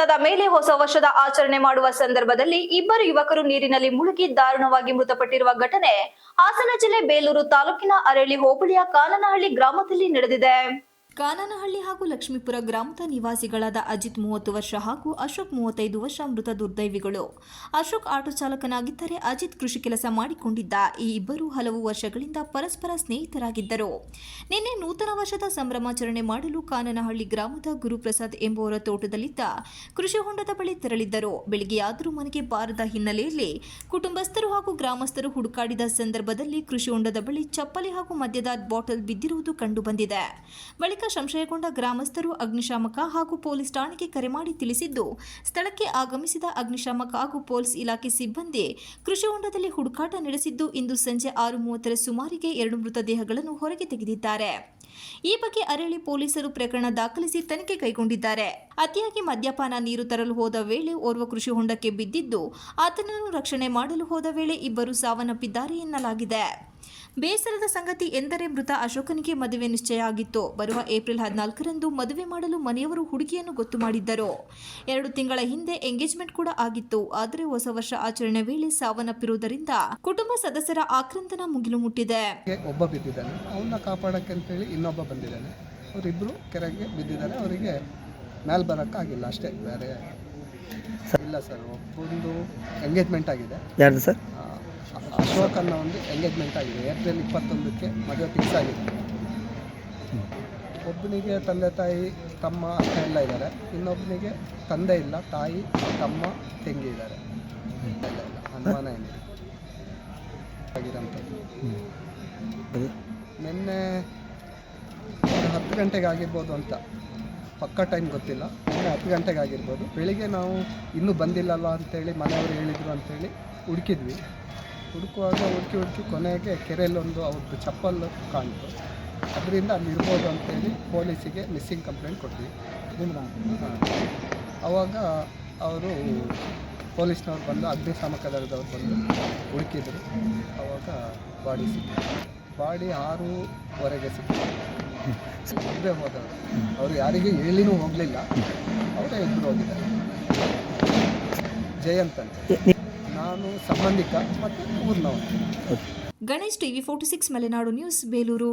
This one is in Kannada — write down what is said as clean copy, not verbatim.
ಹೊಂಡದ ಮೇಲೆ ಹೊಸ ವರ್ಷದ ಆಚರಣೆ ಮಾಡುವ ಸಂದರ್ಭದಲ್ಲಿ ಇಬ್ಬರು ಯುವಕರು ನೀರಿನಲ್ಲಿ ಮುಳುಗಿ ದಾರುಣವಾಗಿ ಮೃತಪಟ್ಟಿರುವ ಘಟನೆ ಹಾಸನ ಜಿಲ್ಲೆ ಬೇಲೂರು ತಾಲೂಕಿನ ಅರಳಿ ಹೋಬಳಿಯ ಕಾನನಹಳ್ಳಿ ಗ್ರಾಮದಲ್ಲಿ ನಡೆದಿದೆ. ಕಾನನಹಳ್ಳಿ ಹಾಗೂ ಲಕ್ಷ್ಮೀಪುರ ಗ್ರಾಮದ ನಿವಾಸಿಗಳಾದ ಅಜಿತ್ 30 ವರ್ಷ ಹಾಗೂ ಅಶೋಕ್ 35 ವರ್ಷ ಮೃತ ದುರ್ದೈವಿಗಳು. ಅಶೋಕ್ ಆಟೋ ಚಾಲಕನಾಗಿದ್ದರೆ ಅಜಿತ್ ಕೃಷಿ ಕೆಲಸ ಮಾಡಿಕೊಂಡಿದ್ದ. ಈ ಇಬ್ಬರು ಹಲವು ವರ್ಷಗಳಿಂದ ಪರಸ್ಪರ ಸ್ನೇಹಿತರಾಗಿದ್ದರು. ನಿನ್ನೆ ನೂತನ ವರ್ಷದ ಸಂಭ್ರಮಾಚರಣೆ ಮಾಡಲು ಕಾನನಹಳ್ಳಿ ಗ್ರಾಮದ ಗುರುಪ್ರಸಾದ್ ಎಂಬುವರ ತೋಟದಲ್ಲಿದ್ದ ಕೃಷಿ ಹೊಂಡದ ಬಳಿ ತೆರಳಿದ್ದರು. ಬೆಳಗ್ಗೆಯಾದರೂ ಮನೆಗೆ ಬಾರದ ಹಿನ್ನೆಲೆಯಲ್ಲಿ ಕುಟುಂಬಸ್ಥರು ಹಾಗೂ ಗ್ರಾಮಸ್ಥರು ಹುಡುಕಾಡಿದ ಸಂದರ್ಭದಲ್ಲಿ ಕೃಷಿ ಹೊಂಡದ ಬಳಿ ಚಪ್ಪಲಿ ಹಾಗೂ ಮದ್ಯದ ಬಾಟಲ್ ಬಿದ್ದಿರುವುದು ಕಂಡುಬಂದಿದೆ. ಬಳಿಕ ಸಂಶಯಗೊಂಡ ಗ್ರಾಮಸ್ಥರು ಅಗ್ನಿಶಾಮಕ ಹಾಗೂ ಪೊಲೀಸ್ ಠಾಣೆಗೆ ಕರೆ ಮಾಡಿ ತಿಳಿಸಿದ್ದು, ಸ್ಥಳಕ್ಕೆ ಆಗಮಿಸಿದ ಅಗ್ನಿಶಾಮಕ ಹಾಗೂ ಪೊಲೀಸ್ ಇಲಾಖೆ ಸಿಬ್ಬಂದಿ ಕೃಷಿ ಹೊಂಡದಲ್ಲಿ ಹುಡುಕಾಟ ನಡೆಸಿದ್ದು, ಇಂದು ಸಂಜೆ 6:30 ಸುಮಾರಿಗೆ 2 ಮೃತದೇಹಗಳನ್ನು ಹೊರಗೆ ತೆಗೆದಿದ್ದಾರೆ. ಈ ಬಗ್ಗೆ ಅರಳಿ ಪೊಲೀಸರು ಪ್ರಕರಣ ದಾಖಲಿಸಿ ತನಿಖೆ ಕೈಗೊಂಡಿದ್ದಾರೆ. ಅತಿಯಾಗಿ ಮದ್ಯಪಾನ ನೀರು ತರಲು ಹೋದ ವೇಳೆ ಓರ್ವ ಕೃಷಿ ಹೊಂಡಕ್ಕೆ ಬಿದ್ದಿದ್ದು, ಆತನನ್ನು ರಕ್ಷಣೆ ಮಾಡಲು ಹೋದ ವೇಳೆ ಇಬ್ಬರು ಸಾವನ್ನಪ್ಪಿದ್ದಾರೆ ಎನ್ನಲಾಗಿದೆ. ಬೇಸರದ ಸಂಗತಿ ಎಂದರೆ ಮೃತ ಅಶೋಕನಿಗೆ ಮದುವೆ ನಿಶ್ಚಯ ಆಗಿತ್ತು. ಬರುವ ಏಪ್ರಿಲ್ 14ರಂದು ಮದುವೆ ಮಾಡಲು ಮನೆಯವರು ಹುಡುಗಿಯನ್ನು ಗೊತ್ತು ಮಾಡಿದ್ದರು. 2 ತಿಂಗಳ ಹಿಂದೆ ಎಂಗೇಜ್ಮೆಂಟ್ ಕೂಡ ಆಗಿತ್ತು. ಆದರೆ ಹೊಸ ವರ್ಷ ಆಚರಣೆ ವೇಳೆ ಸಾವನ್ನಪ್ಪಿರುವುದರಿಂದ ಕುಟುಂಬ ಸದಸ್ಯರ ಆಕ್ರಂದನ ಮುಗಿಲು ಮುಟ್ಟಿದೆ. ಒಬ್ಬ ಬಿದ್ದಿದ್ದಾನೆ, ಅವನ್ನ ಕಾಪಾಡಕ್ಕೆ ಅಂತೇಳಿ ಇನ್ನೊಬ್ಬ ಬಂದಿದ್ದಾನೆ. ಅವರಿಬ್ಬರು ಕೆರೆಗೆ ಬಿದ್ದಿದ್ದಾರೆ. ಅವರಿಗೆ ಮೇಲೆ ಬರೋಕ್ಕಾಗಿಲ್ಲ ಅಷ್ಟೇ, ಬೇರೆ ಇಲ್ಲ ಸರ್. ಒಬ್ಬೊಂದು ಎಂಗೇಜ್ಮೆಂಟ್ ಆಗಿದೆ. ಯಾರ್ದು ಸರ್? ಅಶೋಕ್ ಅನ್ನೋ ಒಂದು ಎಂಗೇಜ್ಮೆಂಟ್ ಆಗಿದೆ. ಏಪ್ರಿಲ್ 21ಕ್ಕೆ ಮದುವೆ ಫಿಕ್ಸ್ ಆಗಿದೆ. ಒಬ್ಬನಿಗೆ ತಂದೆ ತಾಯಿ ತಮ್ಮ ಅಕ್ಕ ಎಲ್ಲ ಇದ್ದಾರೆ. ಇನ್ನೊಬ್ಬನಿಗೆ ತಂದೆ ಇಲ್ಲ, ತಾಯಿ ತಮ್ಮ ತಂಗಿ ಇದ್ದಾರೆ. ಇಲ್ಲ ಅನುಮಾನ ಏನಿದೆ ಆಗಿರೋಂಥದ್ದು. ನಿನ್ನೆ 10 ಗಂಟೆಗೆ ಆಗಿರ್ಬೋದು ಅಂತ ಪಕ್ಕ ಟೈಮ್ ಗೊತ್ತಿಲ್ಲ. ನಿನ್ನೆ 10 ಗಂಟೆಗೆ ಆಗಿರ್ಬೋದು. ಬೆಳಿಗ್ಗೆ ನಾವು ಇನ್ನೂ ಬಂದಿಲ್ಲಲ್ಲ ಅಂತೇಳಿ ಮನೆಯವರು ಹೇಳಿದರು ಅಂತೇಳಿ ಹುಡುಕಿದ್ವಿ. ಹುಡುಕುವಾಗ ಹುಡುಕಿ ಕೊನೆಗೆ ಕೆರೆಯಲ್ಲೊಂದು ಅವ್ರದ್ದು ಚಪ್ಪಲ್ ಕಾಣ್ತು. ಅದರಿಂದ ಅಲ್ಲಿ ಇರ್ಬೋದು ಅಂತೇಳಿ ಪೊಲೀಸಿಗೆ ಮಿಸ್ಸಿಂಗ್ ಕಂಪ್ಲೇಂಟ್ ಕೊಟ್ವಿ. ಆವಾಗ ಅವರು ಪೊಲೀಸ್ನವ್ರು ಬಂದು ಅಗ್ನಿಶಾಮಕ ದಳದವ್ರು ಬಂದು ಹುಡುಕಿದ್ರು. ಆವಾಗ ಬಾಡಿ ಸಿಕ್ಕಿತು. ಬಾಡಿ 6:15 ಸಿಕ್ಕಿತು. ಇಬ್ಬರೇ ಹೋದವರು. ಅವರು ಯಾರಿಗೂ ಹೇಳಿನೂ ಹೋಗಲಿಲ್ಲ, ಅವರೇ ಇಬ್ಬರು ಹೋಗಿದ್ದಾರೆ. ಜಯಂತ್ ಅಂತ, ನಾನು ಸಂಬಂಧಿಕ ಮತ್ತು ಊರಿನವನು. Ganesh, TV 46 Malenadu news, Belur.